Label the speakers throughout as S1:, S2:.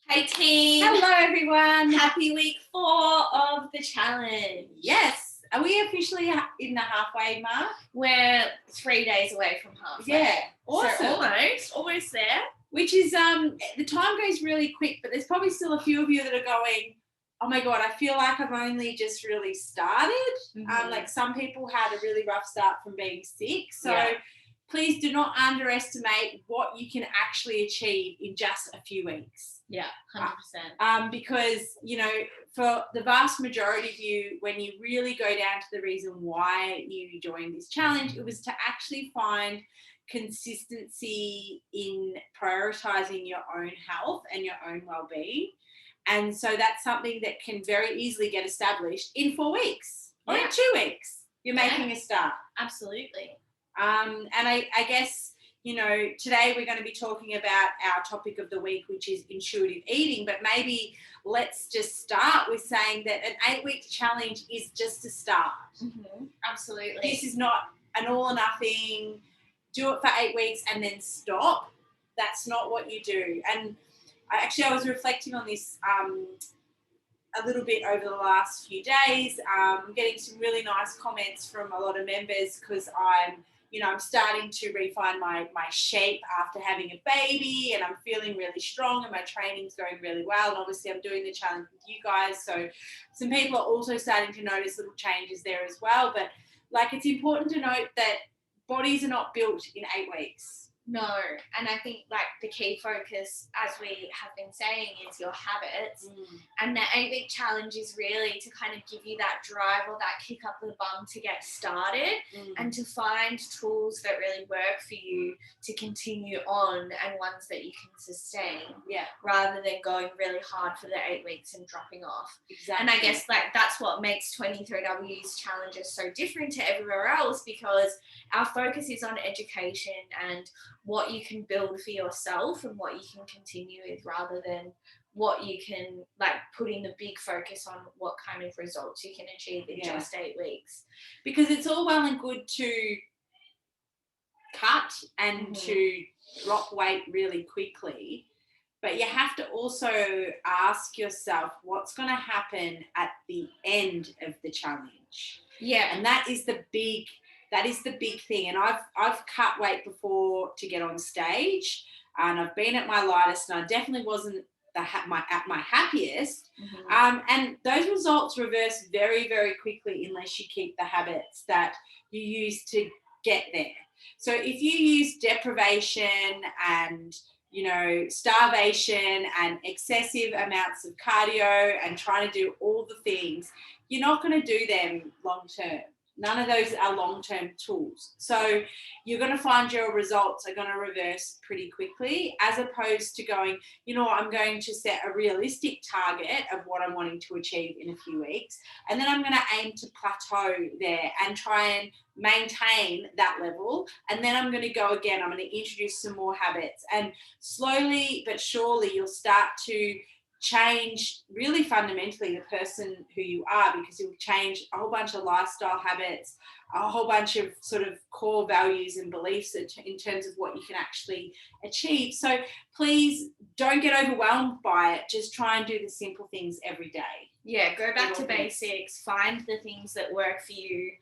S1: Hey team.
S2: Hello everyone.
S1: Happy week 4 of the challenge.
S2: Yes. Are we officially in the halfway mark?
S1: We're 3 days away from halfway.
S2: Yeah. Awesome.
S1: So almost there.
S2: Which is the time goes really quick, but there's probably still a few of you that are going, oh my God, I feel like I've only just really started. Like some people had a really rough start from being sick. So please do not underestimate what you can actually achieve in just a few weeks.
S1: Yeah, 100%.
S2: Because, for the vast majority of you, when you really go down to the reason why you joined this challenge, it was to actually find consistency in prioritizing your own health and your own well-being. And so that's something that can very easily get established in 4 weeks or in 2 weeks. You're making a start.
S1: Absolutely.
S2: And I guess, today we're going to be talking about our topic of the week, which is intuitive eating. But maybe let's just start with saying that an 8-week challenge is just a start.
S1: Absolutely.
S2: This is not an all or nothing, do it for 8 weeks and then stop. That's not what you do. And I was reflecting on this a little bit over the last few days. I'm getting some really nice comments from a lot of members because I'm starting to refine my shape after having a baby, and I'm feeling really strong and my training's going really well. And obviously I'm doing the challenge with you guys. So some people are also starting to notice little changes there as well. But it's important to note that bodies are not built in 8 weeks.
S1: No, and I think the key focus, as we have been saying, is your habits. And the 8-week challenge is really to kind of give you that drive or that kick up the bum to get started and to find tools that really work for you to continue on and ones that you can sustain.
S2: Yeah.
S1: Rather than going really hard for the 8 weeks and dropping off.
S2: Exactly.
S1: And I guess that's what makes 23W's challenges so different to everywhere else, because our focus is on education and what you can build for yourself and what you can continue with, rather than what you can putting the big focus on what kind of results you can achieve in just 8 weeks.
S2: Because it's all well and good to cut and to drop weight really quickly, but you have to also ask yourself what's going to happen at the end of the challenge.
S1: Yeah. And
S2: that is the big thing. And I've cut weight before to get on stage, and I've been at my lightest, and I definitely wasn't at my happiest. And those results reverse very, very quickly unless you keep the habits that you use to get there. So if you use deprivation and starvation and excessive amounts of cardio and trying to do all the things, you're not going to do them long term. None of those are long-term tools. So you're going to find your results are going to reverse pretty quickly, as opposed to going, I'm going to set a realistic target of what I'm wanting to achieve in a few weeks. And then I'm going to aim to plateau there and try and maintain that level. And then I'm going to go again. I'm going to introduce some more habits. And slowly but surely you'll start to change really fundamentally the person who you are, because you'll change a whole bunch of lifestyle habits, a whole bunch of sort of core values and beliefs in terms of what you can actually achieve. So please don't get overwhelmed by it. Just try and do the simple things every day.
S1: Yeah, go back to basics, find the things that work for you,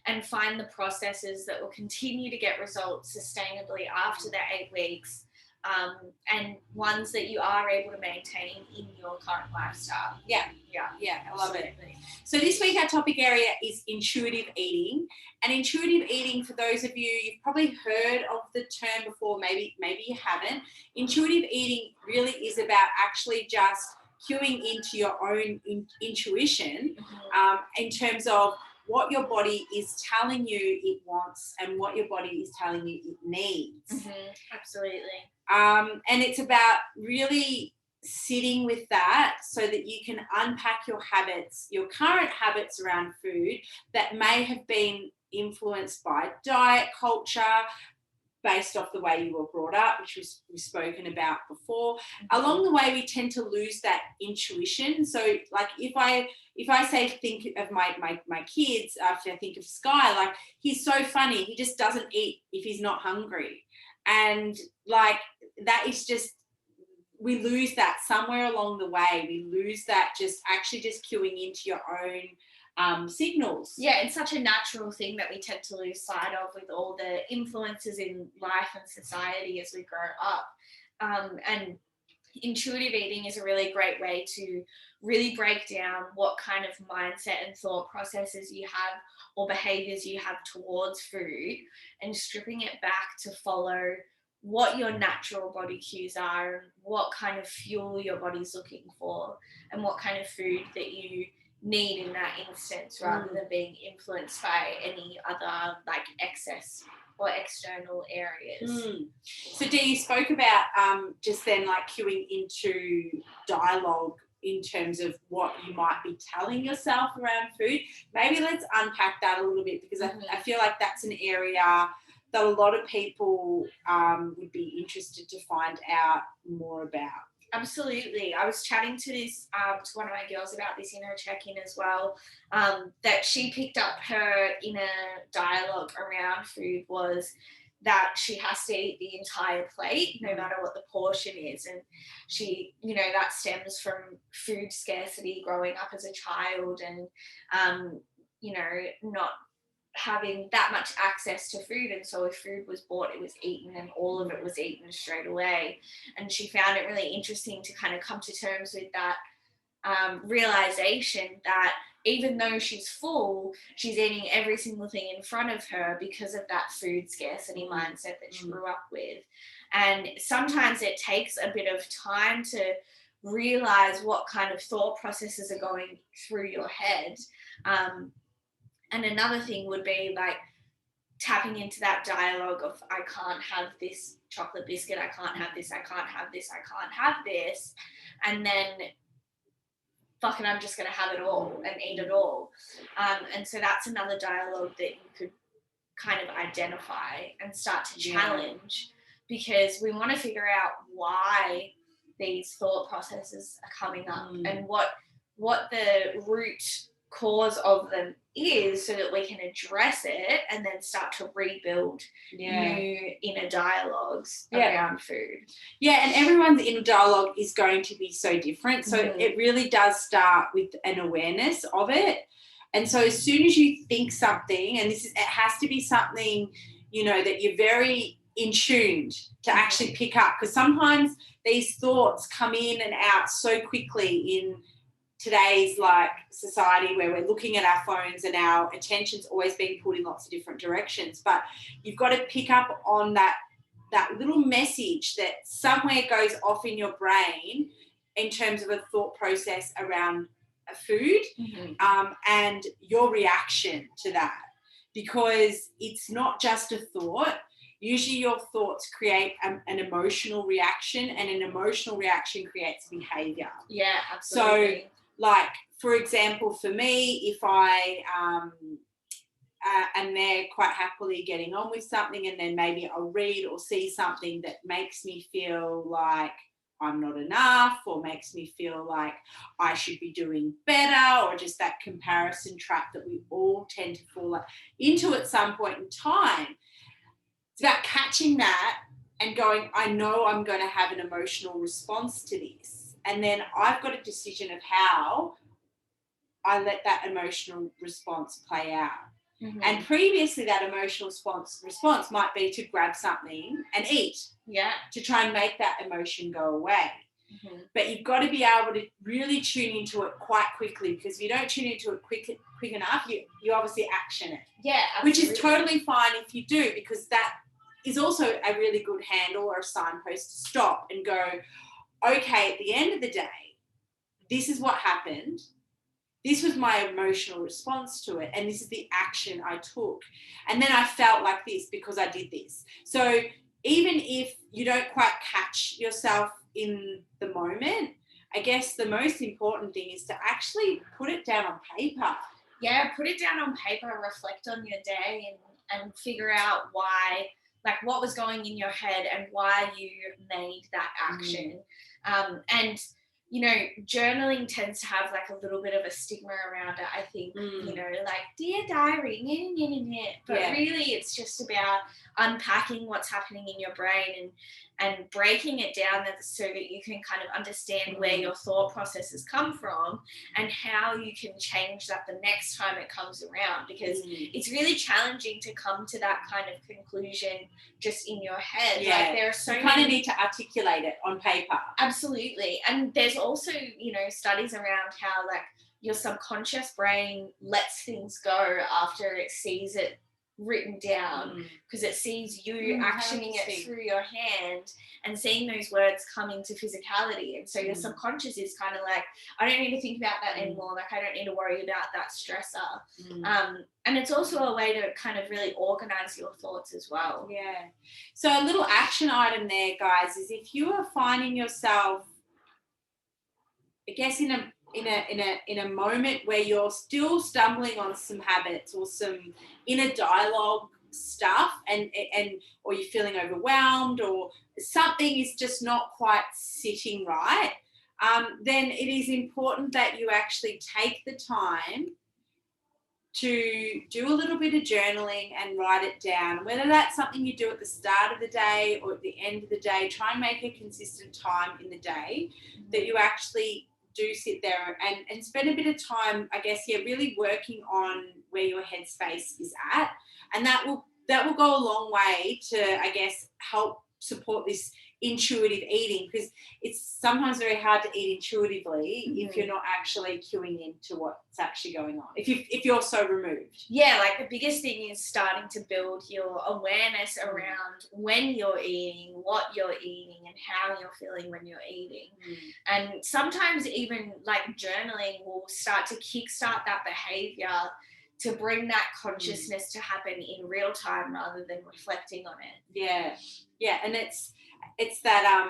S1: and find the processes that will continue to get results sustainably after the 8 weeks. And ones that you are able to maintain in your current lifestyle.
S2: Yeah, I love it. So this week our topic area is intuitive eating. And intuitive eating, for those of you, you've probably heard of the term before, maybe you haven't. Intuitive eating really is about actually just cueing into your own intuition in terms of what your body is telling you it wants and what your body is telling you it needs.
S1: Absolutely.
S2: And it's about really sitting with that so that you can unpack your habits, your current habits around food that may have been influenced by diet culture, based off the way you were brought up, which we've spoken about before. Along the way, we tend to lose that intuition. So if I say think of my kids, after I think of Sky, he's so funny. He just doesn't eat if he's not hungry. And that is just we lose that somewhere along the way. We lose that just cueing into your own signals.
S1: Yeah, it's such a natural thing that we tend to lose sight of with all the influences in life and society as we grow up. And intuitive eating is a really great way to really break down what kind of mindset and thought processes you have or behaviors you have towards food, and stripping it back to follow what your natural body cues are, and what kind of fuel your body's looking for, and what kind of food that you need in that instance, rather than being influenced by any other like excess or external areas.
S2: So Dee, you spoke about just then like cueing into dialogue in terms of what you might be telling yourself around food. Maybe let's unpack that a little bit, because I feel like that's an area that a lot of people would be interested to find out more about.
S1: Absolutely. I was chatting to this to one of my girls about this in her check-in as well, that she picked up her inner dialogue around food was that she has to eat the entire plate no matter what the portion is. And she, you know, that stems from food scarcity growing up as a child, and you know, not having that much access to food, and so if food was bought, it was eaten, and all of it was eaten straight away. And she found it really interesting to kind of come to terms with that realization that even though she's full, she's eating every single thing in front of her because of that food scarcity mindset that she grew up with. And sometimes it takes a bit of time to realize what kind of thought processes are going through your head. And another thing would be like tapping into that dialogue of, I can't have this chocolate biscuit, I can't have this, I can't have this, I can't have this. And then fucking I'm just going to have it all and eat it all. And so that's another dialogue that you could kind of identify and start to challenge, because we want to figure out why these thought processes are coming up and what the root cause of them is, so that we can address it and then start to rebuild new inner dialogues around food.
S2: Yeah, and everyone's inner dialogue is going to be so different. So it really does start with an awareness of it. And so as soon as you think something, and it has to be something, you know, that you're very in tuned to actually pick up, because sometimes these thoughts come in and out so quickly in today's like society, where we're looking at our phones and our attention's always being pulled in lots of different directions. But you've got to pick up on that little message that somewhere goes off in your brain in terms of a thought process around a food, and your reaction to that, because it's not just a thought. Usually your thoughts create an emotional reaction, and an emotional reaction creates behavior.
S1: Yeah, absolutely.
S2: So, like, for example, for me, if I and they're quite happily getting on with something, and then maybe I'll read or see something that makes me feel like I'm not enough, or makes me feel like I should be doing better, or just that comparison trap that we all tend to fall into at some point in time. It's about catching that and going, I know I'm going to have an emotional response to this. And then I've got a decision of how I let that emotional response play out. And previously that emotional response might be to grab something and eat, to try and make that emotion go away. But you've got to be able to really tune into it quite quickly, because if you don't tune into it quick enough, you obviously action it.
S1: Yeah, absolutely.
S2: Which is totally fine if you do, because that is also a really good handle or a signpost to stop and go, okay, at the end of the day, this is what happened. This was my emotional response to it, and this is the action I took. And then I felt like this because I did this. So even if you don't quite catch yourself in the moment, I guess the most important thing is to actually put it down on paper.
S1: Yeah, put it down on paper, reflect on your day, and figure out why, like what was going in your head and why you made that action. And you know, journaling tends to have like a little bit of a stigma around it, I think, you know, like dear diary, but really it's just about unpacking what's happening in your brain and breaking it down so that you can kind of understand where your thought processes come from and how you can change that the next time it comes around, because it's really challenging to come to that kind of conclusion just in your head.
S2: Yeah.
S1: Like there are so
S2: you kind of need to articulate it on paper.
S1: Absolutely. And there's also, you know, studies around how like your subconscious brain lets things go after it sees it written down, because it sees you actioning it through your hand and seeing those words come into physicality. And so your subconscious is kind of like, I don't need to think about that anymore. Like I don't need to worry about that stressor. And it's also a way to kind of really organize your thoughts as well.
S2: Yeah. So a little action item there, guys, is if you are finding yourself, I guess, in a moment where you're still stumbling on some habits or some inner dialogue stuff, and or you're feeling overwhelmed or something is just not quite sitting right, then it is important that you actually take the time to do a little bit of journaling and write it down. Whether that's something you do at the start of the day or at the end of the day, try and make a consistent time in the day that you actually do sit there and spend a bit of time, I guess, really working on where your headspace is at. And that will go a long way to, I guess, help support this intuitive eating, because it's sometimes very hard to eat intuitively if you're not actually cueing into what's actually going on, if you're so removed.
S1: Yeah, like the biggest thing is starting to build your awareness around when you're eating, what you're eating, and how you're feeling when you're eating. And sometimes even like journaling will start to kickstart that behavior to bring that consciousness to happen in real time rather than reflecting on it.
S2: Yeah, and it's that I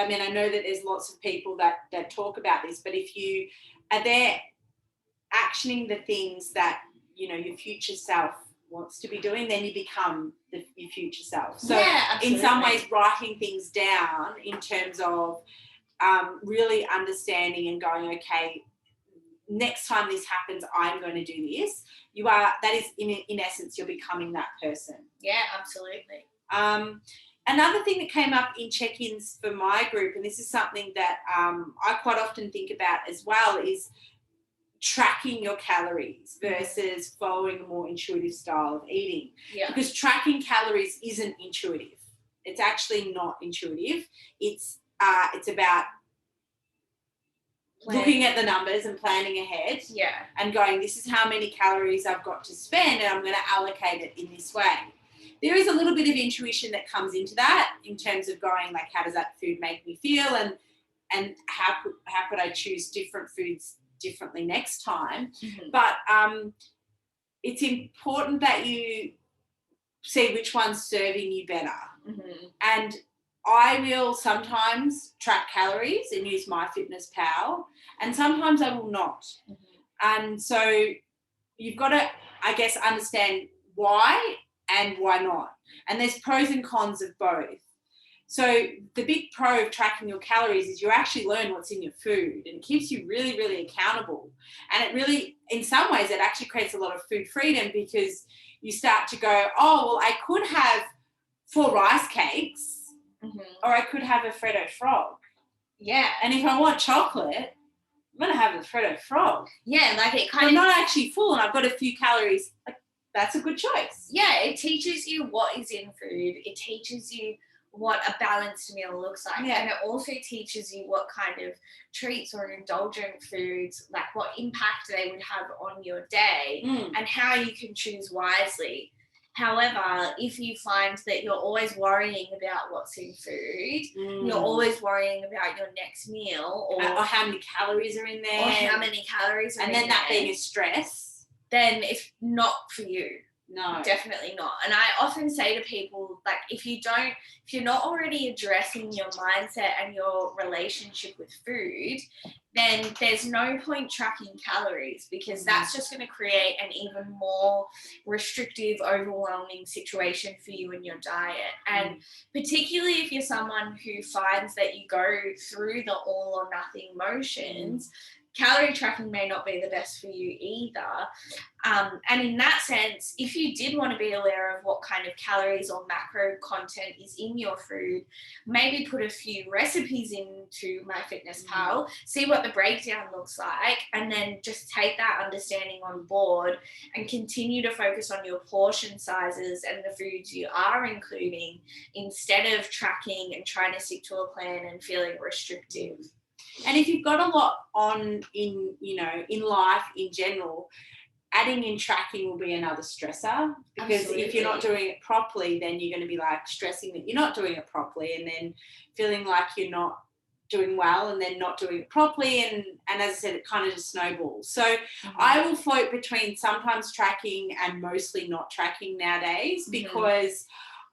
S2: mean, I know that there's lots of people that talk about this, but if you are there actioning the things that, you know, your future self wants to be doing, then you become your future self. So in some ways, writing things down in terms of really understanding and going, okay, next time this happens, I'm going to do this. That is in essence, you're becoming that person.
S1: Yeah, absolutely.
S2: Another thing that came up in check-ins for my group, and this is something that I quite often think about as well, is tracking your calories versus following a more intuitive style of eating.
S1: Yeah.
S2: Because tracking calories isn't intuitive. It's actually not intuitive. It's about looking at the numbers and planning ahead, and going, this is how many calories I've got to spend, and I'm going to allocate it in this way. There is a little bit of intuition that comes into that, in terms of going, like, how does that food make me feel, and how could I choose different foods differently next time. But it's important that you see which one's serving you better. And I will sometimes track calories and use MyFitnessPal, and sometimes I will not. And so you've got to, I guess, understand why and why not. And there's pros and cons of both. So the big pro of tracking your calories is you actually learn what's in your food, and it keeps you really, really accountable. And it really, in some ways, it actually creates a lot of food freedom, because you start to go, oh, well, I could have 4 rice cakes, or I could have a Freddo frog.
S1: Yeah.
S2: And if I want chocolate, I'm going to have the Freddo frog.
S1: Yeah, like it kind
S2: of... I'm not actually full and I've got a few calories. Like, that's a good choice.
S1: Yeah, it teaches you what is in food. It teaches you what a balanced meal looks like. And it also teaches you what kind of treats or indulgent foods, like what impact they would have on your day, and how you can choose wisely. However, if you find that you're always worrying about what's in food, you're always worrying about your next meal, or
S2: how many calories are in there,
S1: or how many calories are in there,
S2: and then that being a stress,
S1: then it's not for you.
S2: No,
S1: definitely not. And I often say to people, like, if you're not already addressing your mindset and your relationship with food, then there's no point tracking calories, because that's just going to create an even more restrictive, overwhelming situation for you in your diet. And particularly if you're someone who finds that you go through the all or nothing motions, calorie tracking may not be the best for you either. And in that sense, if you did want to be aware of what kind of calories or macro content is in your food, maybe put a few recipes into MyFitnessPal, see what the breakdown looks like, and then just take that understanding on board and continue to focus on your portion sizes and the foods you are including, instead of tracking and trying to stick to a plan and feeling restrictive.
S2: And if you've got a lot on in life in general, adding in tracking will be another stressor, because
S1: Absolutely.
S2: if you're not doing it properly, then you're going to be like stressing that you're not doing it properly, and then feeling like you're not doing well, and then not doing it properly, and as I said, it kind of just snowballs. So I will float between sometimes tracking and mostly not tracking nowadays, because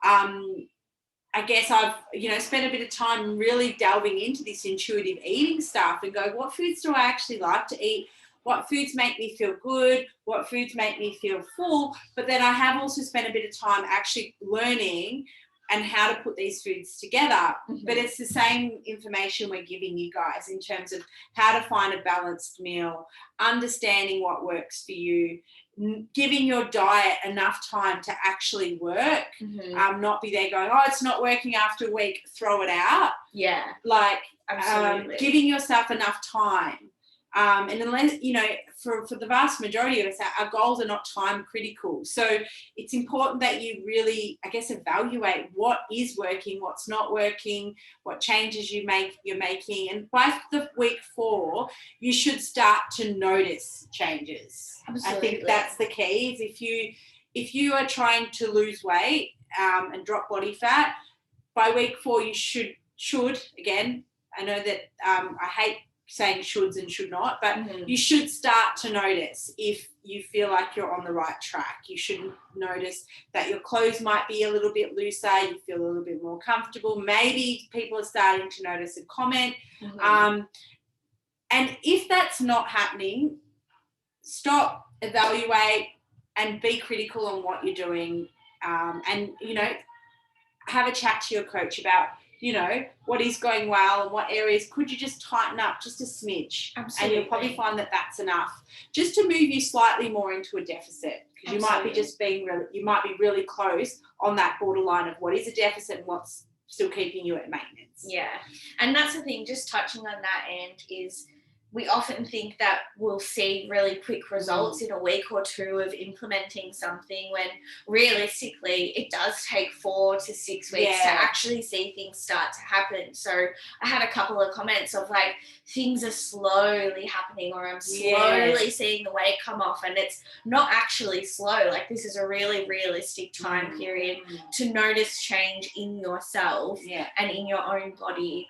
S2: I guess I've, spent a bit of time really delving into this intuitive eating stuff and go, what foods do I actually like to eat? What foods make me feel good? What foods make me feel full? But then I have also spent a bit of time actually learning and how to put these foods together. But it's the same information we're giving you guys in terms of how to find a balanced meal, understanding what works for you, giving your diet enough time to actually work, not be there going, oh, it's not working after a week, throw it out.
S1: Yeah.
S2: Like,
S1: absolutely.
S2: giving yourself enough time. And unless, for the vast majority of us, our goals are not time critical. So it's important that you really, I guess, evaluate what is working, what's not working, what changes you're making. And by the week 4, you should start to notice changes.
S1: Absolutely.
S2: I think that's the key. Is if you are trying to lose weight and drop body fat, by week 4 you should again, I know that I hate saying shoulds and should not, but you should start to notice if you feel like you're on the right track. You should notice that your clothes might be a little bit looser, you feel a little bit more comfortable. Maybe people are starting to notice and comment. And if that's not happening, stop, evaluate, and be critical on what you're doing. And, have a chat to your coach about, what is going well and what areas could you just tighten up just a smidge.
S1: Absolutely.
S2: And you'll probably find that that's enough just to move you slightly more into a deficit, because you might be you might be really close on that borderline of what is a deficit and what's still keeping you at maintenance.
S1: Yeah. And that's the thing, just touching on that end, is we often think that we'll see really quick results in a week or 2 of implementing something, when realistically it does take 4 to 6 weeks to actually see things start to happen. So I had a couple of comments of like, things are slowly happening, or I'm slowly seeing the weight come off, and it's not actually slow. Like, this is a really realistic time period to notice change in yourself and in your own body.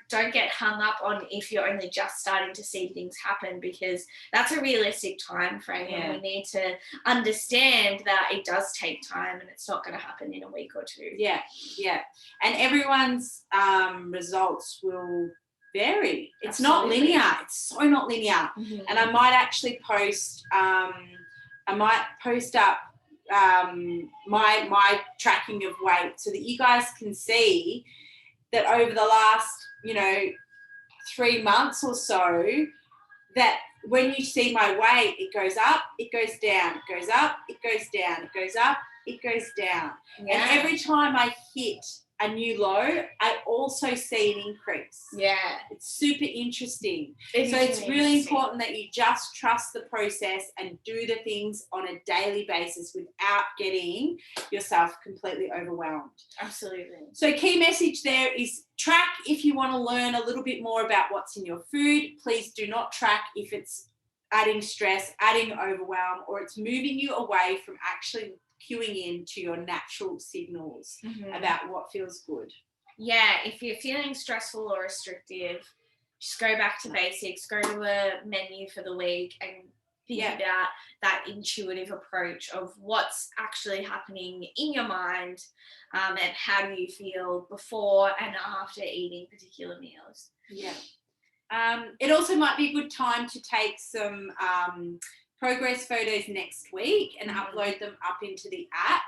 S1: Don't get hung up on if you're only just starting to see things happen, because that's a realistic time frame, and we need to understand that it does take time and it's not going to happen in a week or 2.
S2: And everyone's results will vary. It's
S1: Absolutely.
S2: not linear. It's so not linear. And I might actually post up my tracking of weight so that you guys can see that over the last, 3 months or so, that when you see my weight, it goes up, it goes down, it goes up, it goes down, it goes up, it goes down.
S1: Yeah.
S2: And every time I hit a new low, I also see an increase.
S1: Yeah.
S2: It's super interesting. It's really important that you just trust the process and do the things on a daily basis without getting yourself completely overwhelmed.
S1: Absolutely.
S2: So key message there is track if you want to learn a little bit more about what's in your food. Please do not track if it's adding stress, adding overwhelm, or it's moving you away from actually cueing in to your natural signals about what feels good.
S1: Yeah, if you're feeling stressful or restrictive, just go back to basics, go to a menu for the week and think about that intuitive approach of what's actually happening in your mind, and how do you feel before and after eating particular meals.
S2: It also might be a good time to take some progress photos next week and upload them up into the app.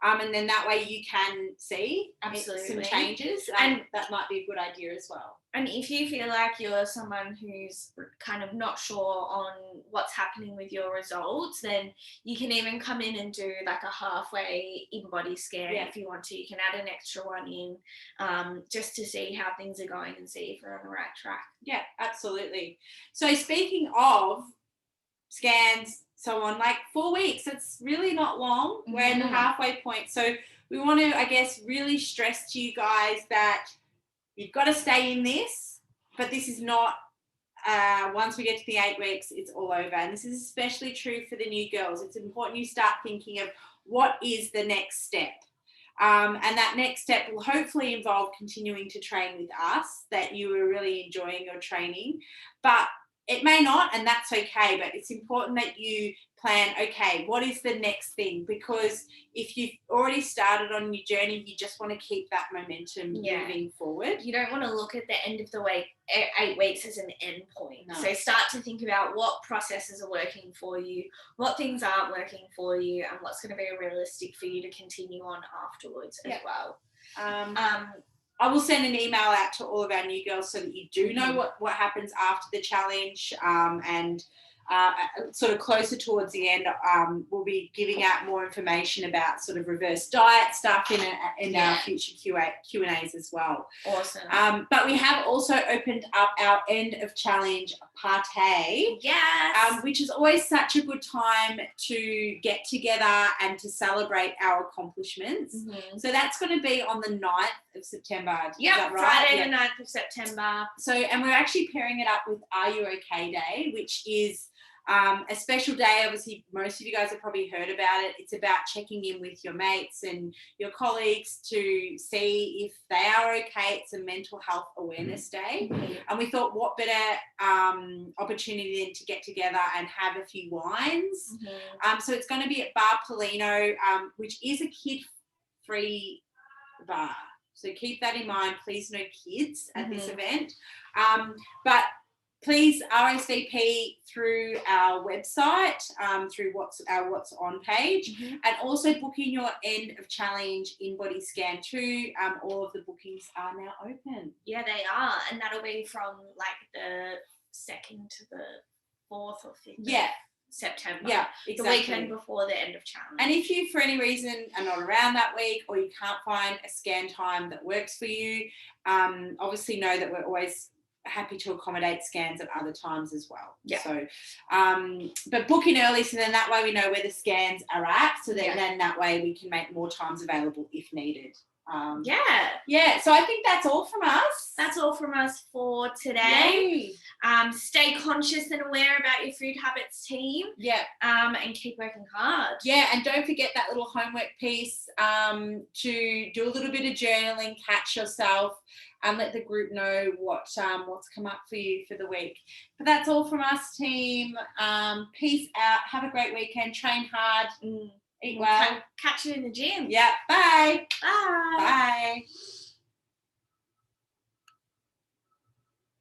S2: And then that way you can see
S1: Absolutely.
S2: some changes.
S1: And
S2: that might be a good idea as well.
S1: And if you feel like you're someone who's kind of not sure on what's happening with your results, then you can even come in and do like a halfway in-body scan if you want to. You can add an extra one in just to see how things are going and see if you're on the right track.
S2: Yeah, absolutely. So speaking of scans, so on, like 4 weeks, it's really not long. We're in the halfway point. So we want to, I guess, really stress to you guys that you've got to stay in this, but this is not, once we get to the 8 weeks, it's all over. And this is especially true for the new girls. It's important you start thinking of what is the next step. And that next step will hopefully involve continuing to train with us, that you are really enjoying your training. But it may not, and that's okay, but it's important that you plan, okay, what is the next thing? Because if you've already started on your journey, you just want to keep that momentum moving forward.
S1: You don't want to look at the end of the week, 8 weeks as an end point.
S2: No.
S1: So start to think about what processes are working for you, what things aren't working for you, and what's going to be realistic for you to continue on afterwards as well.
S2: I will send an email out to all of our new girls so that you do know what happens after the challenge, and sort of closer towards the end, we'll be giving out more information about sort of reverse diet stuff in our future Q&As as well.
S1: Awesome.
S2: But we have also opened up our end of challenge party.
S1: Yes.
S2: Which is always such a good time to get together and to celebrate our accomplishments. So that's going to be on the 9th of September.
S1: Yeah, right? Friday the 9th of September.
S2: So, and we're actually pairing it up with Are You Okay Day, which is a special day. Obviously, most of you guys have probably heard about it. It's about checking in with your mates and your colleagues to see if they are okay. It's a mental health awareness day. And we thought, what better opportunity than to get together and have a few wines. So it's going to be at Bar Polino, which is a kid-free bar. So keep that in mind. Please, no kids at this event. But please RSVP through our website, through our What's On page, and also book in your end of challenge in-body scan too. All of the bookings are now open.
S1: Yeah, they are, and that'll be from like the 2nd to the 4th or 5th. September. Yeah, exactly. The weekend before the end of challenge.
S2: And if you, for any reason, are not around that week or you can't find a scan time that works for you, obviously know that we're always happy to accommodate scans at other times as well. So, but book in early, so then that way we know where the scans are at, so that then that way we can make more times available if needed. So I think that's all from us.
S1: That's all from us for today. Stay conscious and aware about your food habits, team. And keep working hard.
S2: And don't forget that little homework piece, to do a little bit of journaling, catch yourself, and let the group know what's come up for you for the week. But that's all from us, team. Peace out. Have a great weekend. Train hard. Eat well.
S1: Catch you in the gym.
S2: Bye.
S1: Bye.
S2: Bye.